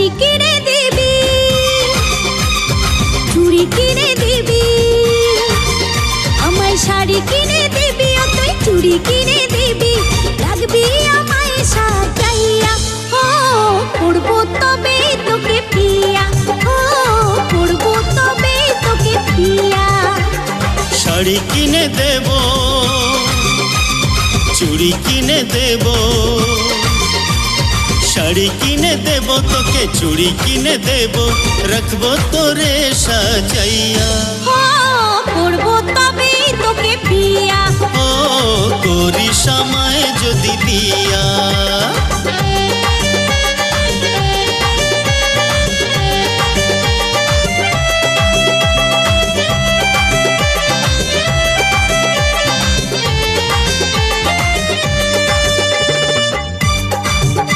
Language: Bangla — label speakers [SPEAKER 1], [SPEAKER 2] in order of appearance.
[SPEAKER 1] শাড়ি কিনে দিবি, চুড়ি কিনে দিবি, আমায় শাড়ি কিনে দিবি, ও তুই চুড়ি কিনে দিবি, রাখবি আমায় সাজাইয়া। ও পড়বো তবে তোকে পিয়া, ও পড়বো তবে তোকে পিয়া।
[SPEAKER 2] শাড়ি কিনে দেব, চুড়ি কিনে দেব, শাড়ি কিনে দেব তোকে, চুড়ি কিনে দেব, রাখবো তোরে সাজাইয়া।
[SPEAKER 1] ও পড়বো তবে তোকে পিয়া,
[SPEAKER 2] ও করিস আমায় যদি বিয়া।